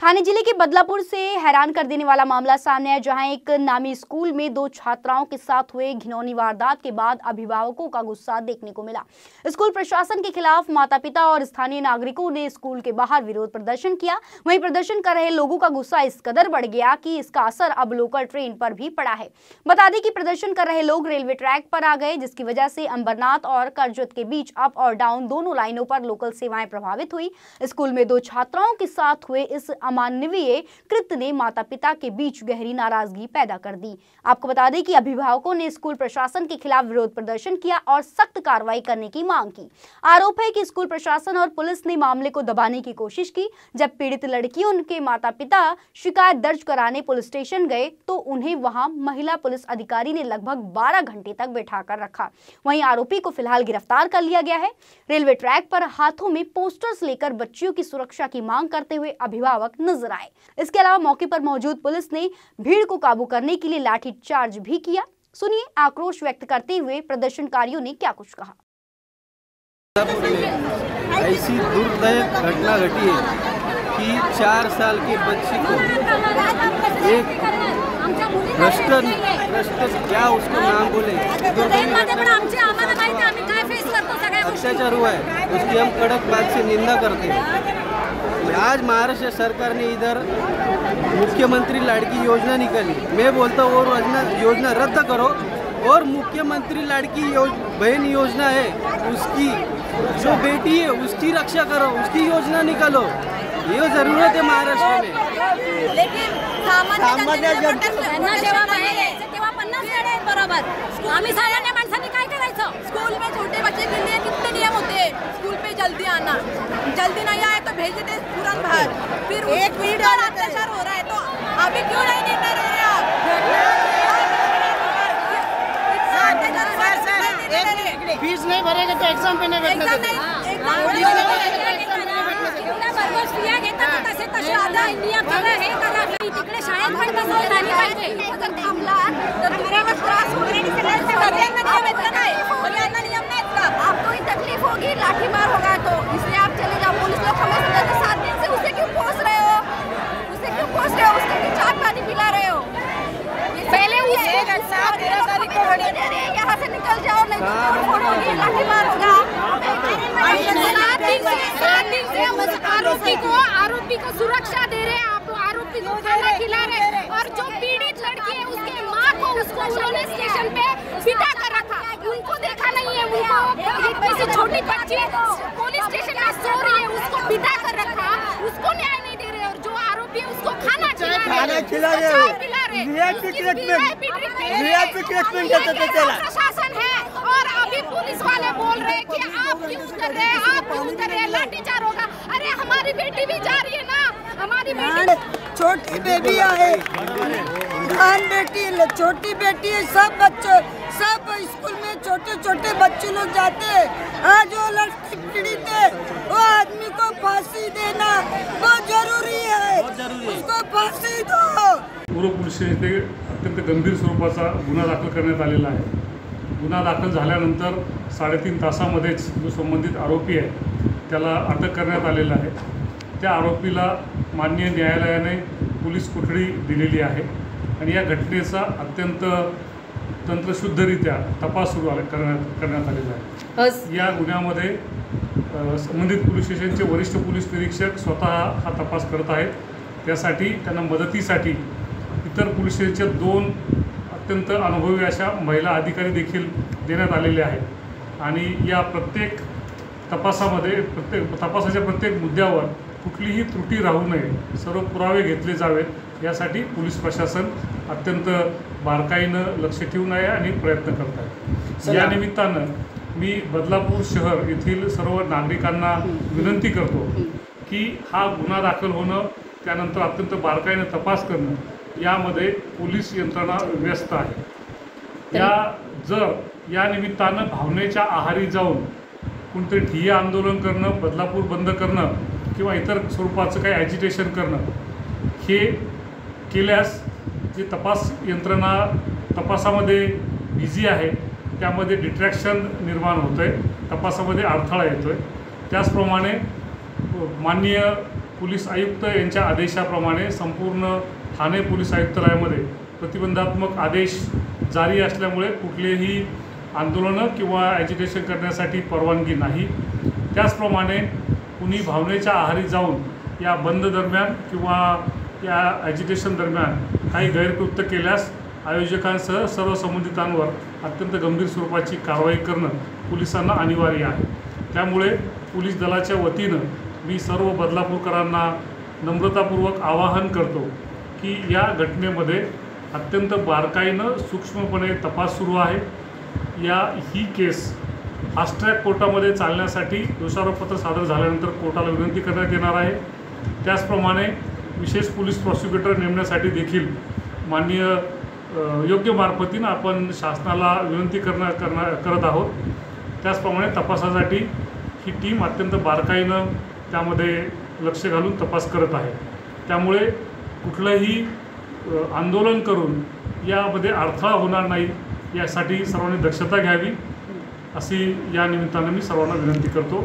ठाणे जिले के बदलापुर से हैरान कर देने वाला मामला सामने आया, जहां एक नामी स्कूल में दो छात्राओं के साथ हुए घिनौनी वारदात के बाद अभिभावकों का गुस्सा देखने को मिला। स्कूल प्रशासन के खिलाफ माता-पिता और स्थानीय नागरिकों ने स्कूल के बाहर विरोध प्रदर्शन किया। वहीं प्रदर्शन कर रहे लोगों का गुस्सा इस कदर बढ़ गया कि इसका असर अब लोकल ट्रेन पर भी पड़ा है। बता दें कि प्रदर्शन कर रहे लोग रेलवे ट्रैक पर आ गए, जिसकी वजह से अंबरनाथ और करजत के बीच अप और डाउन दोनों लाइनों पर लोकल सेवाएं प्रभावित हुई। स्कूल में दो छात्राओं के साथ हुए इस अमानवीय कृत्य ने माता पिता के बीच गहरी नाराजगी पैदा कर दी। आपको बता दें कि अभिभावकों ने स्कूल प्रशासन के खिलाफ विरोध प्रदर्शन किया और सख्त कार्रवाई करने की मांग की। आरोप है कि स्कूल प्रशासन और पुलिस ने मामले को दबाने की कोशिश की। जब पीड़ित लड़की और उनके माता पिता शिकायत दर्ज कराने पुलिस स्टेशन गए तो उन्हें वहां महिला पुलिस अधिकारी ने लगभग 12 घंटे तक बैठा कर रखा। वहीं आरोपी को फिलहाल गिरफ्तार कर लिया गया है। रेलवे ट्रैक पर हाथों में पोस्टर्स लेकर बच्चियों की सुरक्षा की मांग करते हुए अभिभावक नजर आए। इसके अलावा मौके पर मौजूद पुलिस ने भीड़ को काबू करने के लिए लाठीचार्ज भी किया। सुनिए आक्रोश व्यक्त करते हुए प्रदर्शनकारियों ने क्या कुछ कहा। ऐसी दुर्दैव घटना घटी है कि 4 साल की बच्ची को एक भ्रष्ट क्या उसको नाम बोले अत्याचार हुआ है, उसकी हम कड़क बात से निंदा करते हैं। आज महाराष्ट्र सरकार ने इधर मुख्यमंत्री लाड़की योजना निकाली। मैं बोलता हूँ वो योजना रद्द करो और मुख्यमंत्री लाड़की बहन योजना है, उसकी जो बेटी है उसकी रक्षा करो, उसकी योजना निकालो। ये जरूरत है महाराष्ट्र में। लेकिन सामान्य जनतेला जेव्हा पाहिजे तेव्हा 50 गाड्या आहेत बरोबर। आम्ही सामान्य माणसांनी काय करायचं? स्कूल में छोटे बच्चे के लिए कितने नियम होते हैं? स्कूल पे जल्दी आना, जल्दी नहीं आए तो भेज देते तुरंत बाहर। फिर एक वीडियो अत्याचार हो रहा है तो अभी क्यों नहीं निर्णय ले रहे आप? फीस नहीं भरेगा तो एग्जाम पे नहीं बैठना तिकडे शाळेत पण तसं झाली पाहिजे। जर थांबला तर तुम्हाला त्रास होईल। नियम नाही का? आपको ही तकलीफ होगी, लाठी मार होगा तो इसलिए आप चले जाओ। पुलिस लोग हमें समझाते 7 दिन से उसे क्यों पोस रहे हो? उसके लिए चाय पानी पिला रहे हो? पहले उसे 13 तारीख को यहाँ से निकल जाओ, नहीं तो फोन होगी, लाठी मार होगा। 7 दिन से हम आरोपी को सुरक्षा दे रहे हैं, आप आरोपी को खाना खिला रहे हैं और जो पीड़ित लड़की है उसके माँ को उसको उन्होंने स्टेशन पे बिठा कर रखा। उनको देखा नहीं है, उनको किसी छोटी बच्ची पुलिस स्टेशन में सो रही है उसको बिठा कर रखा, उसको न्याय नहीं दे रहे और जो आरोपी है उसको खाना खिला रहे प्रशासन है। और अभी पुलिस वाले बोल रहे हैं कि आप क्यों कर रहे हैं, आप क्यों कर रहे हैं, लाठीचार्ज होगा। अरे हमारी बेटी भी जा रही है ना, हमारी बेटी छोटी बेबी है, बेटी छोटी बेटी है। सब बच्चों सब स्कूल में छोटे छोटे बच्चे लोग जाते हैं। आज वो लड़की पीड़ित है, वो आदमी को फांसी देना बहुत जरूरी है, उसको फांसी दो। पूर्व पोलीस स्टेशन अत्यंत गंभीर स्वरूपाचा गुन्हा दाखल करण्यात आलेला आहे। गुन्हा दाखल झाल्यानंतर 3.5 तासामध्येच जो संबंधित आरोपी आहे त्याला अटक करण्यात आलेला आहे। त्या आरोपीला माननीय न्यायालयाने पोलीस कोठडी दिलेली आहे आणि या घटनेचा अत्यंत तंत्रशुद्धरित्या तपास सुरू करण्यात आलेला आहे। या गुन्ह्यामध्ये संबंधित पोलीस स्टेशनचे वरिष्ठ पोलीस निरीक्षक स्वतः हा तपास करत आहेत। त्यासाठी त्यांना मदतीसाठी इतर पोलीस स्टेशनच्या 2 अत्यंत अनुभवी अशा महिला अधिकारी देखील देण्यात आलेले आहेत आणि या प्रत्येक तपासाच्या प्रत्येक मुद्द्यावर कुठलीही त्रुटी राहू नये, सर्व पुरावे घेतले जावेत यासाठी पोलीस प्रशासन अत्यंत बारकाईनं लक्ष ठेवून आहे आणि प्रयत्न करत आहे। या निमित्तानं मी बदलापूर शहर येथील सर्व नागरिकांना विनंती करतो की हा गुन्हा दाखल होणं, त्यानंतर अत्यंत बारकाईनं तपास करणं यामध्ये पोलीस यंत्रणा व्यस्त आहे। जर या निमित्तानं भावनेच्या आहारी जाऊन कोणतरी ठिय्या आंदोलन करणं, बदलापूर बंद करणं किंवा इतर स्वरूपाचं काही ॲजिटेशन करणं हे केल्यास जे तपास यंत्रणा तपासामध्ये बिझी आहे त्यामध्ये डिट्रॅक्शन निर्माण होतं आहे, तपासामध्ये अडथळा येतो आहे। त्याचप्रमाणे माननीय पोलीस आयुक्त यांच्या आदेशाप्रमाणे संपूर्ण ठाणे पोलीस आयुक्तालयामध्ये प्रतिबंधात्मक आदेश जारी असल्यामुळे कुठलेही आंदोलनं किंवा ॲजिटेशन करण्यासाठी परवानगी नाही। त्याचप्रमाणे कुणी भावनेच्या आहारी जाऊन या बंद दरम्यान किंवा या ॲजिटेशन दरम्यान काही गैरकृत्य केल्यास आयोजकांसह सर्व संबंधितांवर अत्यंत गंभीर स्वरूपाची कारवाई करणं पोलिसांना अनिवार्य आहे। त्यामुळे पोलीस दलाच्या वतीनं मी सर्व बदलापूरकरांना नम्रतापूर्वक आवाहन करतो की या घटनेमध्ये अत्यंत बारकाईनं सूक्ष्मपणे तपास सुरू आहे। ही केस फास्ट ट्रॅक कोर्टामध्ये चालण्यासाठी दोषारोपपत्र सादर झाल्यानंतर कोर्टाला विनंती करण्यात येणार आहे। त्याचप्रमाणे विशेष पोलीस प्रॉसिक्युटर नेमण्यासाठी देखील माननीय योग्य मार्फतीनं आपण शासनाला विनंती करत आहोत। त्याचप्रमाणे तपासासाठी ही टीम अत्यंत बारकाईनं त्यामध्ये लक्ष घालून तपास करत आहे। त्यामुळे कुठलंही आंदोलन करून यामध्ये अडथळा होणार नाही यासाठी सर्वांनी दक्षता घ्यावी अशी या निमित्तानं मी सर्वांना विनंती करतो।